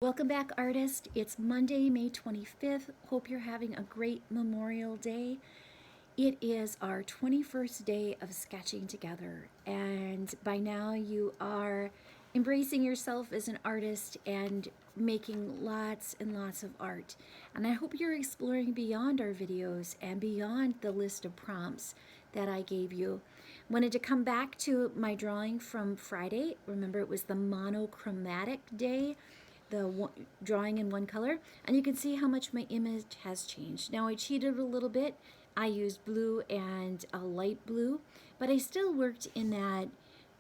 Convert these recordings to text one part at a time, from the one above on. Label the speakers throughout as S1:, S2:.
S1: Welcome back, artist. It's Monday, May 25th. Hope you're having a great Memorial Day. It is our 21st day of sketching together, and by now you are embracing yourself as an artist and making lots and lots of art. And I hope you're exploring beyond our videos and beyond the list of prompts that I gave you. Wanted to come back to my drawing from Friday. Remember, it was the monochromatic day, drawing in one color, and you can see how much my image has changed. Now I cheated a little bit. I used blue and a light blue, but I still worked in that,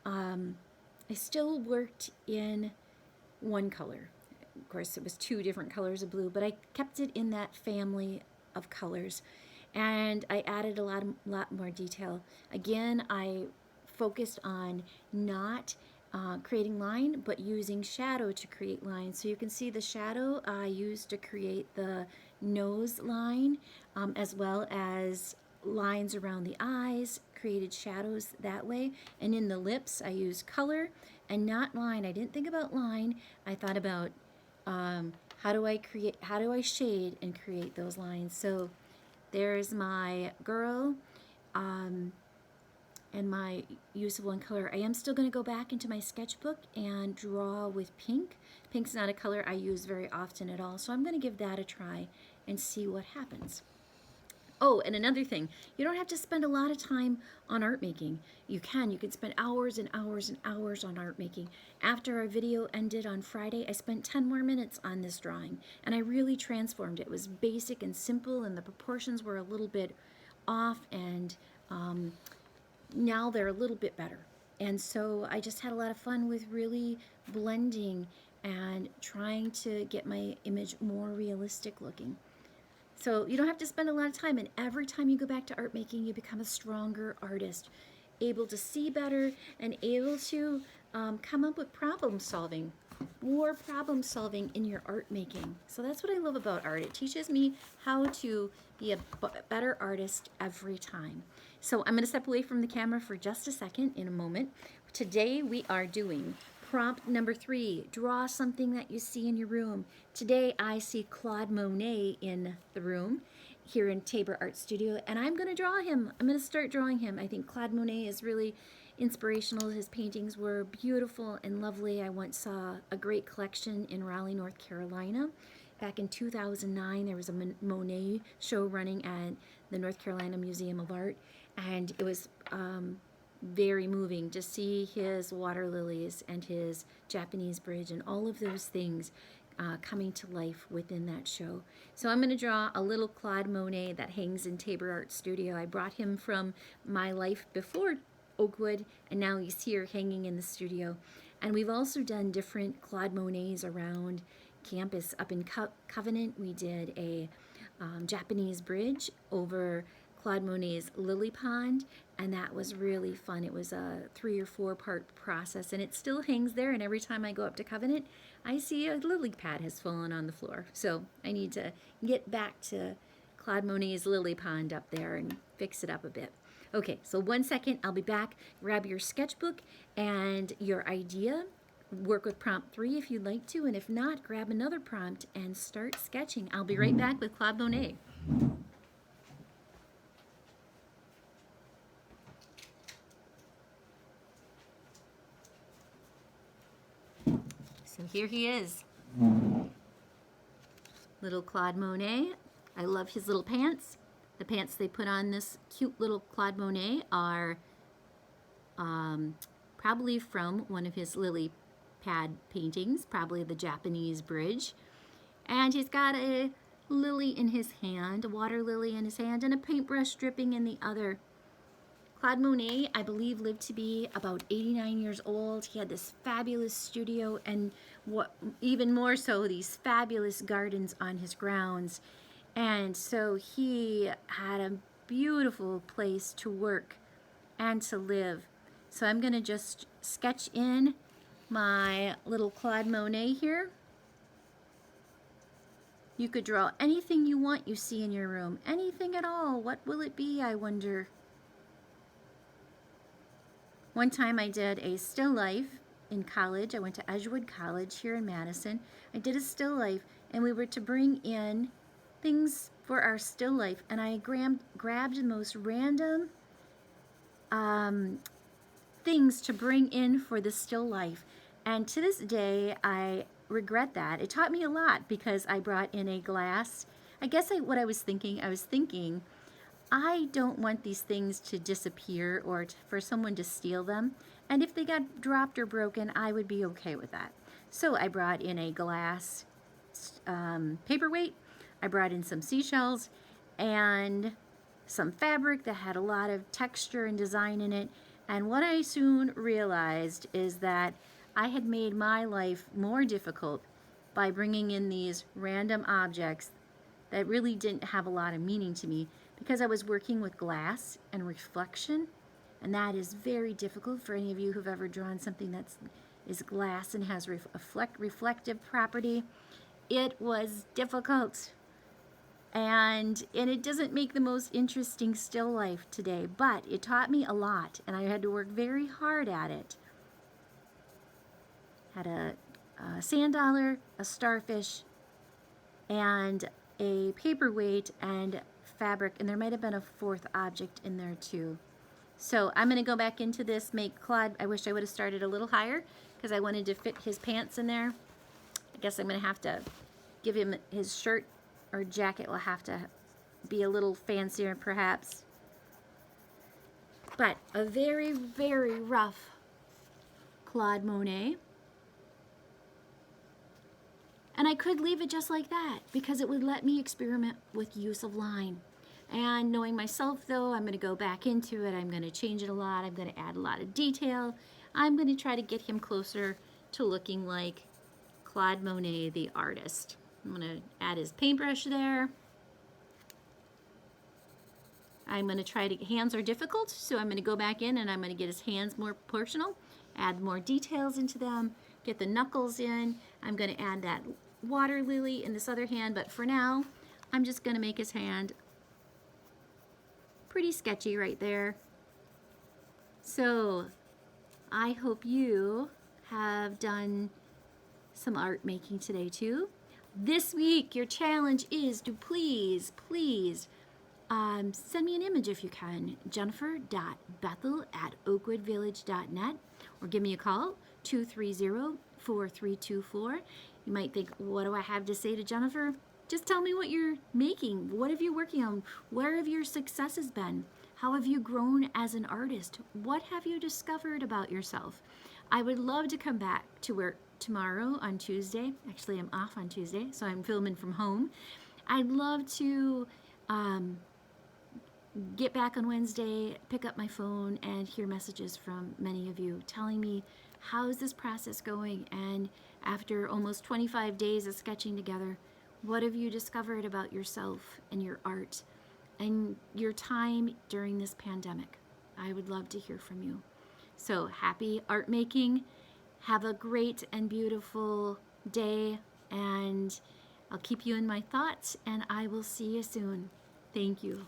S1: I still worked in one color. Of course, it was two different colors of blue, but I kept it in that family of colors, and I added a lot more detail. Again, I focused on not creating line, but using shadow to create line. So you can see the shadow I used to create the nose line, as well as lines around the eyes, created shadows that way. And in the lips, I used color and not line. I didn't think about line. I thought about how do I shade and create those lines. So there's my girl. And my use of one color. I am still going to go back into my sketchbook and draw with pink. Pink's not a color I use very often at all, so I'm going to give that a try and see what happens. Oh, and another thing, you don't have to spend a lot of time on art making. You can spend hours and hours and hours on art making. After our video ended on Friday, I spent 10 more minutes on this drawing, and I really transformed it. It was basic and simple, and the proportions were a little bit off, and now they're a little bit better. And so I just had a lot of fun with really blending and trying to get my image more realistic looking. So you don't have to spend a lot of time, and every time you go back to art making, you become a stronger artist, able to see better and able to come up with more problem solving in your art making. So that's what I love about art. It teaches me how to be a better artist every time. So I'm going to step away from the camera for just a second in a moment. Today we are doing prompt number 3, draw something that you see in your room. Today I see Claude Monet in the room here in Tabor Art Studio, and I'm going to draw him. I'm going to start drawing him. I think Claude Monet is really inspirational. His paintings were beautiful and lovely. I once saw a great collection in Raleigh, North Carolina. Back in 2009, there was a Monet show running at the North Carolina Museum of Art, and it was very moving to see his water lilies and his Japanese bridge and all of those things coming to life within that show. So I'm going to draw a little Claude Monet that hangs in Tabor Art Studio. I brought him from my life before Oakwood, and now he's here hanging in the studio. And we've also done different Claude Monets around campus. Up in Covenant, we did a Japanese bridge over Claude Monet's lily pond, and that was really fun. It was a 3 or 4 part process, and it still hangs there, and every time I go up to Covenant, I see a lily pad has fallen on the floor. So I need to get back to Claude Monet's lily pond up there and fix it up a bit. Okay, so 1 second, I'll be back. Grab your sketchbook and your idea. Work with prompt 3 if you'd like to, and if not, grab another prompt and start sketching. I'll be right back with Claude Monet. So here he is. Little Claude Monet. I love his little pants. The pants they put on this cute little Claude Monet are probably from one of his lily pad paintings, probably the Japanese bridge. And he's got a lily in his hand, a water lily in his hand, and a paintbrush dripping in the other. Claude Monet, I believe, lived to be about 89 years old. He had this fabulous studio, and what even more so, these fabulous gardens on his grounds. And so he had a beautiful place to work and to live. So I'm going to just sketch in my little Claude Monet here. You could draw anything you want you see in your room. Anything at all. What will it be, I wonder? One time I did a still life in college. I went to Edgewood College here in Madison. I did a still life, and we were to bring in things for our still life, and I grabbed the most random things to bring in for the still life. And to this day, I regret that. It taught me a lot because I brought in a glass. I guess what I was thinking, I don't want these things to disappear or for someone to steal them. And if they got dropped or broken, I would be okay with that. So I brought in a glass paperweight. I brought in some seashells and some fabric that had a lot of texture and design in it. And what I soon realized is that I had made my life more difficult by bringing in these random objects that really didn't have a lot of meaning to me, because I was working with glass and reflection, and that is very difficult for any of you who've ever drawn something that is glass and has reflective property. It was difficult, and it doesn't make the most interesting still life today, but it taught me a lot, and I had to work very hard at it. Had a sand dollar, a starfish, and a paperweight and fabric, and there might have been a fourth object in there too. So I'm going to go back into this, make Claude. I wish I would have started a little higher because I wanted to fit his pants in there. I guess I'm going to have to give him his shirt or jacket will have to be a little fancier perhaps. But a very, very rough Claude Monet. And I could leave it just like that because it would let me experiment with use of line. And knowing myself though, I'm going to go back into it. I'm going to change it a lot. I'm going to add a lot of detail. I'm going to try to get him closer to looking like Claude Monet, the artist. I'm going to add his paintbrush there. I'm going to try to, hands are difficult, so I'm going to go back in and I'm going to get his hands more proportional, add more details into them, get the knuckles in. I'm going to add that water lily in this other hand, but for now, I'm just going to make his hand pretty sketchy right there. So I hope you have done some art making today too. This week, your challenge is to please send me an image if you can, jennifer.bethel@oakwoodvillage.net, or give me a call, 230-4324. You might think, what do I have to say to Jennifer? Just tell me what you're making. What have you working on? Where have your successes been? How have you grown as an artist? What have you discovered about yourself? I would love to come back to work tomorrow on Tuesday. Actually, I'm off on Tuesday, so I'm filming from home. I'd love to get back on Wednesday, pick up my phone, and hear messages from many of you telling me, how's this process going? And after almost 25 days of sketching together, what have you discovered about yourself and your art and your time during this pandemic? I would love to hear from you. So happy art making. Have a great and beautiful day, and I'll keep you in my thoughts, and I will see you soon. Thank you.